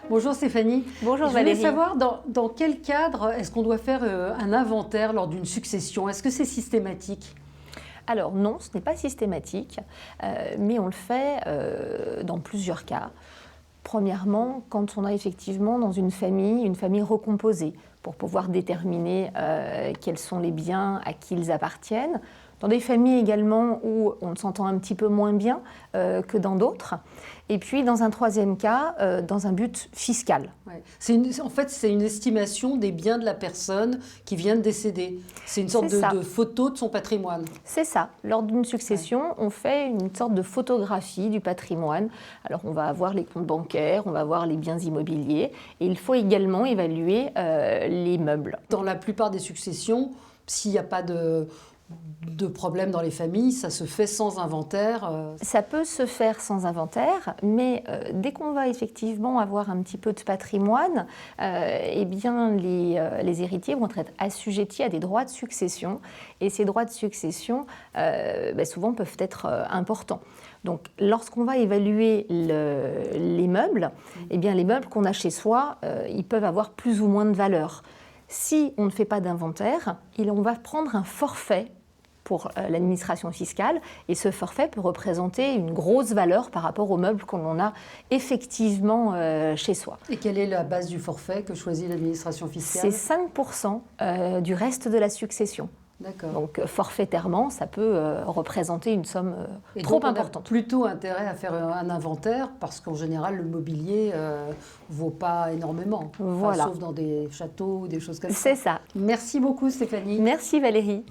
Bonjour Stéphanie. Bonjour Je Valérie. voulais savoir dans quel cadre est-ce qu'on doit faire un inventaire lors d'une succession? Est-ce que c'est systématique? Alors non, ce n'est pas systématique, mais on le fait dans plusieurs cas. Premièrement, quand on a effectivement dans une famille recomposée, pour pouvoir déterminer quels sont les biens à qui ils appartiennent. Dans des familles également où on s'entend un petit peu moins bien que dans d'autres. Et puis dans un troisième cas, dans un but fiscal. Ouais. En fait, c'est une estimation des biens de la personne qui vient de décéder. C'est une sorte de photo de son patrimoine. C'est ça. Lors d'une succession, on fait une sorte de photographie du patrimoine. Alors on va avoir les comptes bancaires, on va avoir les biens immobiliers et il faut également évaluer les meubles. Dans la plupart des successions, s'il n'y a pas de problème dans les familles, ça se fait sans inventaire. Ça peut se faire sans inventaire, mais dès qu'on va effectivement avoir un petit peu de patrimoine, eh bien les héritiers vont être assujettis à des droits de succession. Et ces droits de succession, souvent, peuvent être importants. Donc, lorsqu'on va évaluer les meubles, eh bien, les meubles qu'on a chez soi, ils peuvent avoir plus ou moins de valeur. Si on ne fait pas d'inventaire, on va prendre un forfait pour l'administration fiscale, et ce forfait peut représenter une grosse valeur par rapport aux meubles qu'on a effectivement chez soi. Et quelle est la base du forfait que choisit l'administration fiscale? C'est 5% du reste de la succession. D'accord. Donc forfaitairement, ça peut représenter une somme trop importante. On a plutôt intérêt à faire un inventaire parce qu'en général, le mobilier vaut pas énormément. Voilà. Sauf dans des châteaux ou des choses comme ça. C'est ça. Merci beaucoup Stéphanie. Merci Valérie.